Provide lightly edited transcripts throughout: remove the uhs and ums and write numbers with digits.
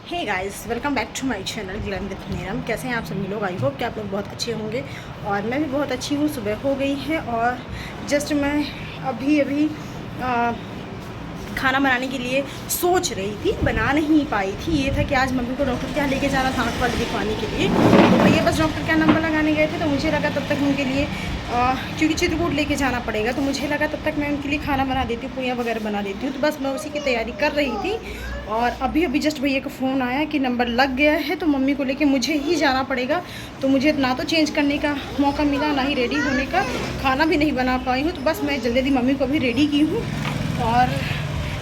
Hey guys, welcome back to my channel glam with Neeram. कैसे हैं आप सभी लोग? आई होप कि आप लोग बहुत अच्छे होंगे और मैं भी बहुत अच्छी हूँ। सुबह हो गई है और जस्ट मैं अभी खाना बनाने के लिए सोच रही थी, बना नहीं पाई थी। ये था कि आज मम्मी को डॉक्टर के यहाँ लेके जाना था, आँख वाले दिखवाने के लिए। तो भैया बस डॉक्टर का नंबर लगाने गए थे, तो मुझे लगा तब तक उनके लिए क्योंकि चित्रकूट लेके जाना पड़ेगा, तो मुझे लगा तब तक मैं उनके लिए खाना बना देती हूँ, पूरियाँ वगैरह बना देती हूँ। तो बस मैं उसी की तैयारी कर रही थी और अभी जस्ट भैया का फ़ोन आया कि नंबर लग गया है, तो मम्मी को लेके मुझे ही जाना पड़ेगा। तो मुझे ना तो चेंज करने का मौका मिला, ना ही रेडी होने का। खाना भी नहीं बना पाई हूँ, तो बस मैं जल्दी जल्दी मम्मी को भी रेडी की हूँ और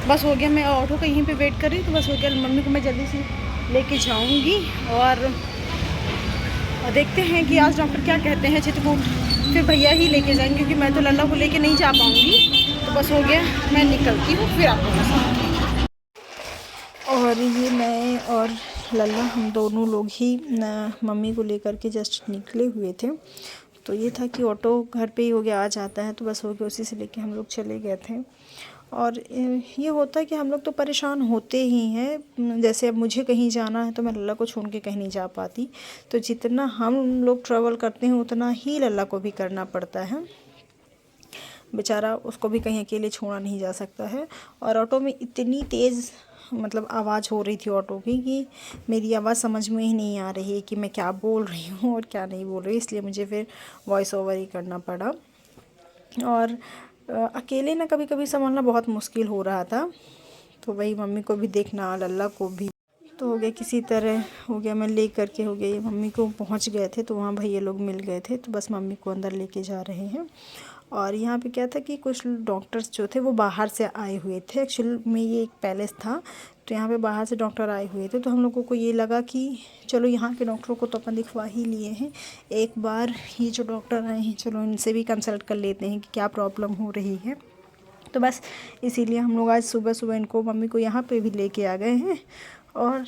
बस हो गया। मैं ऑटो का यहीं पे वेट कर रही हूँ, तो बस हो गया। मम्मी को मैं जल्दी से लेके जाऊँगी और देखते हैं कि आज डॉक्टर क्या कहते हैं। चित्रकूट फिर भैया ही लेके जाएंगे, क्योंकि मैं तो लल्ला को लेके नहीं जा पाऊँगी। तो बस हो गया, मैं निकलती हूँ, फिर आपको बताऊँगी। और ये मैं और लल्ला हम दोनों लोग ही मम्मी को लेकर के जस्ट निकले हुए थे। तो ये था कि ऑटो घर पे ही हो गया, आ जाता है, तो बस हो गया, उसी से लेके हम लोग चले गए थे। और ये होता है कि हम लोग तो परेशान होते ही हैं। जैसे अब मुझे कहीं जाना है तो मैं लल्ला को छोड़ के कहीं नहीं जा पाती, तो जितना हम लोग ट्रैवल करते हैं उतना ही लल्ला को भी करना पड़ता है। बेचारा, उसको भी कहीं अकेले छोड़ा नहीं जा सकता है। और ऑटो में इतनी तेज़ मतलब आवाज़ हो रही थी ऑटो की कि मेरी आवाज़ समझ में ही नहीं आ रही है कि मैं क्या बोल रही हूँ और क्या नहीं बोल रही, इसलिए मुझे फिर वॉइस ओवर ही करना पड़ा। और अकेले ना कभी कभी संभालना बहुत मुश्किल हो रहा था, तो वही मम्मी को भी देखना, लल्ला को भी। तो हो गया, किसी तरह हो गया, मैं ले करके हो गई। मम्मी को पहुंच गए थे, तो वहाँ भैया लोग मिल गए थे, तो बस मम्मी को अंदर लेके जा रहे हैं। और यहाँ पे क्या था कि कुछ डॉक्टर्स जो थे वो बाहर से आए हुए थे। एक्चुअल में ये एक पैलेस था, तो यहाँ पे बाहर से डॉक्टर आए हुए थे। तो हम लोगों को ये लगा कि चलो यहाँ के डॉक्टरों को तो अपन दिखवा ही लिए हैं, एक बार ये जो डॉक्टर आए हैं चलो इनसे भी कंसल्ट कर लेते हैं कि क्या प्रॉब्लम हो रही है। तो बस इसीलिए हम लोग आज सुबह सुबह इनको, मम्मी को यहाँ पे भी लेके आ गए हैं। और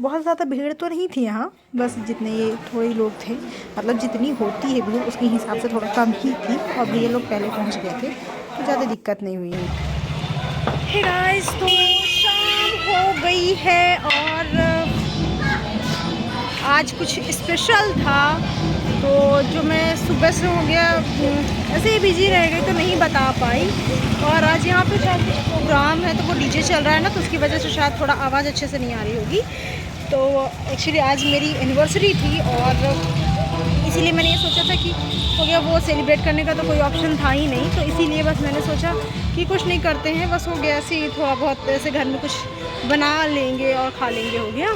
बहुत ज़्यादा भीड़ तो नहीं थी यहाँ, बस जितने ये थोड़े लोग थे, मतलब जितनी होती है भीड़ उसके हिसाब से थोड़ा कम ही थी। और भैया लोग पहले पहुँच गए थे, तो ज़्यादा दिक्कत नहीं हुई। हे गाइस, तो शाम हो गई है और आज कुछ स्पेशल था, तो जो मैं सुबह से हो गया ऐसे ही बिजी रह गई तो नहीं बता पाई। और आज यहाँ पे शायद कुछ प्रोग्राम है, तो वो डीजे चल रहा है ना, तो उसकी वजह से शायद थोड़ा आवाज़ अच्छे से नहीं आ रही होगी। तो एक्चुअली आज मेरी एनिवर्सरी थी और इसीलिए मैंने ये सोचा था कि हो गया, वो सेलिब्रेट करने का तो कोई ऑप्शन था ही नहीं, तो इसीलिए बस मैंने सोचा कि कुछ नहीं करते हैं, बस हो गया ऐसे ही थोड़ा बहुत ऐसे घर में कुछ बना लेंगे और खा लेंगे, हो गया।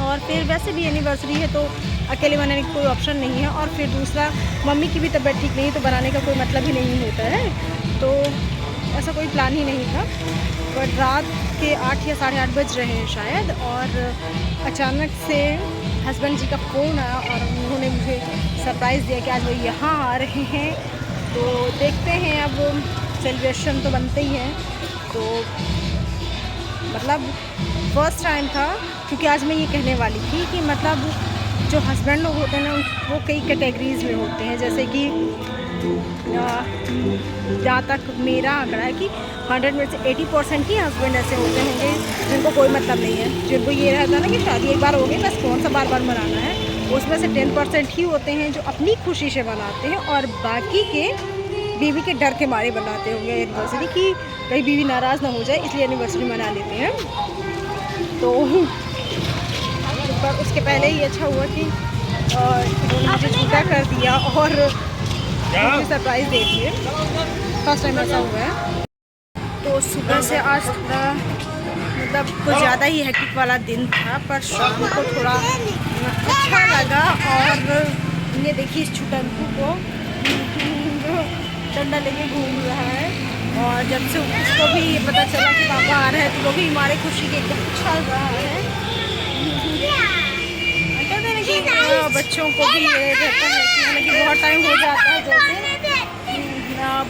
और फिर वैसे भी एनिवर्सरी है तो अकेले बनाने का कोई ऑप्शन नहीं है। और फिर दूसरा, मम्मी की भी तबीयत ठीक नहीं है, तो बनाने का कोई मतलब ही नहीं होता है, तो ऐसा कोई प्लान ही नहीं था। बट रात के 8 या 8:30 बज रहे हैं शायद, और अचानक से हस्बैंड जी का फ़ोन आया और उन्होंने मुझे सरप्राइज़ दिया कि आज वो यहाँ आ रहे हैं। तो देखते हैं, अब सेलिब्रेशन तो बनते ही हैं। तो मतलब फर्स्ट टाइम था, क्योंकि आज मैं ये कहने वाली थी कि मतलब जो हस्बैंड लोग होते हैं ना, वो कई कैटेगरीज़ में होते हैं। जैसे कि जहाँ तक मेरा आंकड़ा है कि 100 में से 80% ही हस्बैंड ऐसे होते होंगे जिनको कोई मतलब नहीं है, जिनको ये रहता है ना कि शादी एक बार हो गई, बस कौन सा बार बार मनाना है। उसमें से 10% ही होते हैं जो अपनी खुशी से मनाते हैं, और बाकी के बीवी के डर के मारे बनाते होंगे एनिवर्सरी, कि कहीं बीवी नाराज़ ना हो जाए, इसलिए एनिवर्सरी मना लेते हैं। तो पर उसके पहले ही अच्छा हुआ कि उन्होंने मुझे छूटा कर दिया और मुझे सरप्राइज़ दे दिए। फर्स्ट टाइम ऐसा हुआ है। तो सुबह से आज थोड़ा मतलब कुछ ज़्यादा ही हेक्टिक वाला दिन था, पर शाम को थोड़ा अच्छा लगा। और ये देखिए इस छुटंकू को डंडा लेके घूम रहा है, और जब से उसको भी ये पता चला कि पापा आ रहे हैं, तो वो भी हमारे खुशी के एकदम उछल रहा है। कहते हैं कि बच्चों को भी ये रहता है कि मतलब बहुत टाइम हो जाता है, जैसे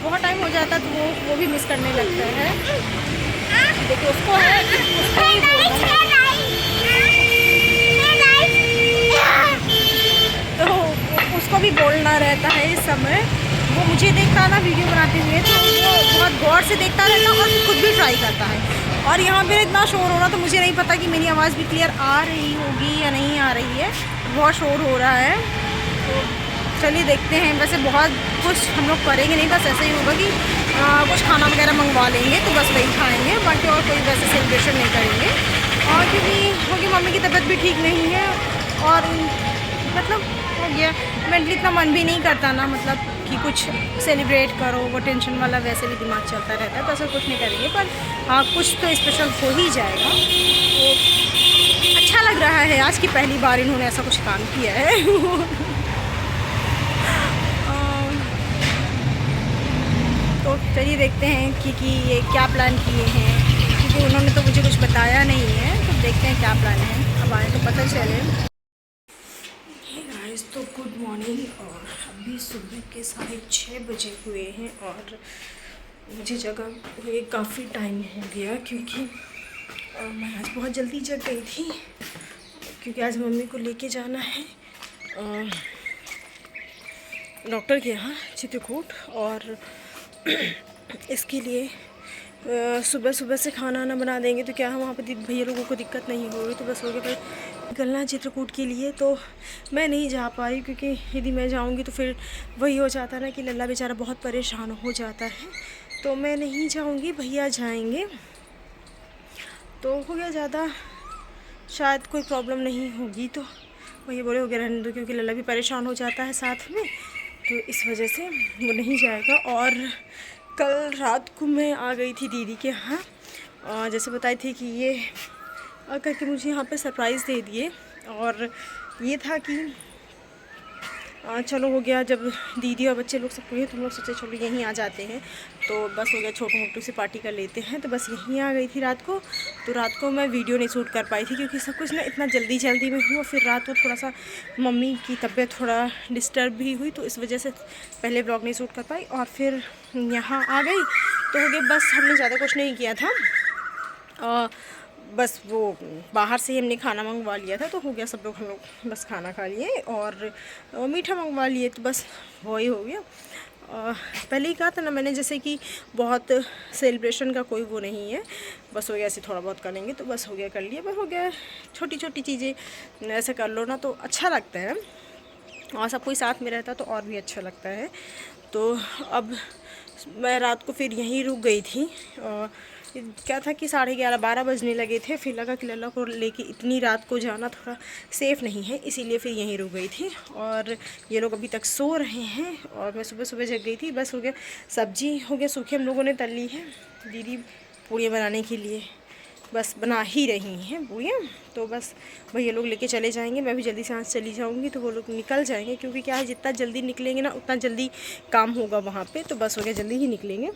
बहुत टाइम हो जाता है तो वो भी मिस करने लगता है। देखिए उसको है, उसको ही बोलना है, तो उसको भी बोलना रहता है इस समय। वो मुझे देखता है ना वीडियो बनाते हुए, तो वो बहुत गौर से देखता रहता है और खुद भी ट्राई करता है। और यहाँ पे इतना शोर हो रहा, तो मुझे नहीं पता कि मेरी आवाज़ भी क्लियर आ रही होगी या नहीं आ रही है। बहुत शोर हो रहा है, तो चलिए देखते हैं। वैसे बहुत कुछ हम लोग करेंगे नहीं, बस ऐसे ही होगा कि कुछ खाना वगैरह मंगवा लेंगे, तो बस वही खाएंगे, बाकी और कोई वैसे सेलिब्रेशन नहीं करेंगे। और क्योंकि मम्मी की तबीयत भी ठीक नहीं है, और मतलब हो गया मेंटली इतना मन भी नहीं करता ना, मतलब कि कुछ सेलिब्रेट करो, वो टेंशन वाला वैसे भी दिमाग चलता रहता है, तो ऐसा कुछ नहीं करेंगे। पर हाँ, कुछ तो स्पेशल हो ही जाएगा। तो अच्छा लग रहा है, आज की पहली बार इन्होंने ऐसा कुछ काम किया है। तो चलिए देखते हैं कि ये क्या प्लान किए हैं, क्योंकि उन्होंने तो मुझे कुछ बताया नहीं है। तो देखते हैं क्या प्लान है, अब आए तो पता चले। तो गुड मॉर्निंग, और अभी सुबह के 6:30 बजे हुए हैं, और मुझे जगह हुए काफ़ी टाइम हो गया, क्योंकि मैं आज बहुत जल्दी जग गई थी, क्योंकि आज मम्मी को लेके जाना है डॉक्टर के यहाँ चित्रकूट। और इसके लिए सुबह सुबह से खाना ना बना देंगे तो क्या है, वहाँ पे भैया लोगों को दिक्कत नहीं होगी। तो बस हो गया, पर निकलना है चित्रकूट के लिए, तो मैं नहीं जा पाई, क्योंकि यदि मैं जाऊँगी तो फिर वही हो जाता ना कि लल्ला बेचारा बहुत परेशान हो जाता है। तो मैं नहीं जाऊँगी, भैया जाएंगे। तो हो गया, ज़्यादा शायद कोई प्रॉब्लम नहीं होगी, तो भैया बोले हो गया रहने दो, क्योंकि लल्ला भी परेशान हो जाता है साथ में, तो इस वजह से वो नहीं जाएगा। और कल रात को मैं आ गई थी दीदी के यहाँ, और जैसे बताई थी कि ये करके मुझे यहाँ पे सरप्राइज़ दे दिए। और ये था कि चलो हो गया, जब दीदी और बच्चे लोग सब हुए तो हम लोग सोचे चलो यहीं आ जाते हैं, तो बस हो गया छोटी मोटी सी पार्टी कर लेते हैं। तो बस यहीं आ गई थी रात को। तो रात को मैं वीडियो नहीं शूट कर पाई थी, क्योंकि सब कुछ ना इतना जल्दी जल्दी में हुआ। फिर रात को थोड़ा सा मम्मी की तबीयत थोड़ा डिस्टर्ब भी हुई, तो इस वजह से पहले ब्लॉग नहीं शूट कर पाई। और फिर यहाँ आ गई तो हो गया, बस हमने ज़्यादा कुछ नहीं किया था, बस वो बाहर से ही हमने खाना मंगवा लिया था। तो हो गया, सब लोग हम लोग बस खाना खा लिए और मीठा मंगवा लिए, तो बस वही हो गया। पहले ही कहा था ना मैंने, जैसे कि बहुत सेलिब्रेशन का कोई वो नहीं है, बस हो गया ऐसे थोड़ा बहुत करेंगे, तो बस हो गया कर लिया। बस हो गया, छोटी छोटी चीज़ें ऐसे कर लो ना तो अच्छा लगता है, और सब कोई साथ में रहता तो और भी अच्छा लगता है। तो अब मैं रात को फिर यहीं रुक गई थी। क्या था कि 11:30-12 बजने लगे थे, फिर लगा कि लल्ला को लेके इतनी रात को जाना थोड़ा सेफ़ नहीं है, इसीलिए फिर यहीं रुक गई थी। और ये लोग अभी तक सो रहे हैं, और मैं सुबह सुबह जग गई थी। बस हो गया, सब्जी हो गया सूखी हम लोगों ने तल ली है, दीदी पूड़ियाँ बनाने के लिए बस बना ही रही हैं पूड़ियाँ। तो बस भैया लोग लेके चले जाएंगे, मैं भी जल्दी से यहाँ से चली जाऊँगी, तो वो लोग निकल जाएंगे, क्योंकि क्या है जितना जल्दी निकलेंगे ना उतना जल्दी काम होगा वहाँ पे। तो बस हो गया, जल्दी ही निकलेंगे।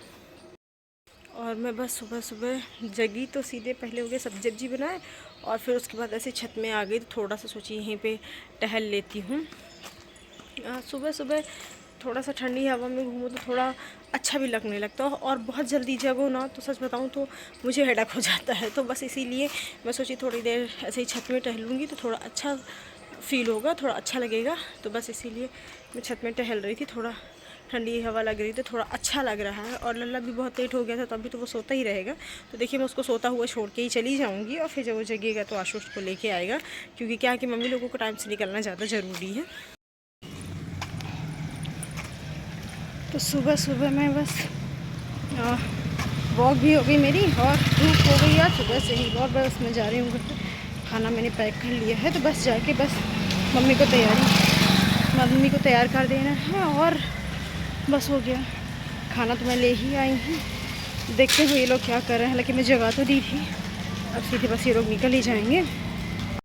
और मैं बस सुबह सुबह जगी तो सीधे पहले हो गया सब्जी बनाए, और फिर उसके बाद ऐसे छत में आ गई, तो थोड़ा सा सोची यहीं पे टहल लेती हूँ। सुबह सुबह थोड़ा सा ठंडी हवा में घूमो तो थोड़ा अच्छा भी लगने लगता है, और बहुत जल्दी जगो ना तो सच बताऊँ तो मुझे हेडेक हो जाता है। तो बस इसीलिए मैं सोची थोड़ी देर ऐसे ही छत में टहलूँगी तो थोड़ा अच्छा फील होगा, थोड़ा अच्छा लगेगा। तो बस इसीलिए मैं छत में टहल रही थी, थोड़ा ठंडी हवा लग रही थी, थोड़ा अच्छा लग रहा है। और लल्ला भी बहुत लेट हो गया था, तो अभी तो वो सोता ही रहेगा। तो देखिए मैं उसको सोता हुआ छोड़ के ही चली जाऊंगी, और फिर जब वो जगेगा तो आशुष को लेके आएगा, क्योंकि क्या है कि मम्मी लोगों को टाइम से निकलना ज़्यादा ज़रूरी है। तो सुबह सुबह मैं बस वॉक भी हो गई मेरी, और धूप हो गई आज सुबह से ही, और बस मैं जा रही हूँ घर पर। खाना मैंने पैक कर लिया है, तो बस जाके बस मम्मी को तैयार कर देना है, और बस हो गया। खाना तो मैं ले ही आई हूँ, देखते हुए ये लोग क्या कर रहे हैं। हालांकि मैं जगह तो दी थी, अब सीधे बस ये लोग निकल ही जाएंगे।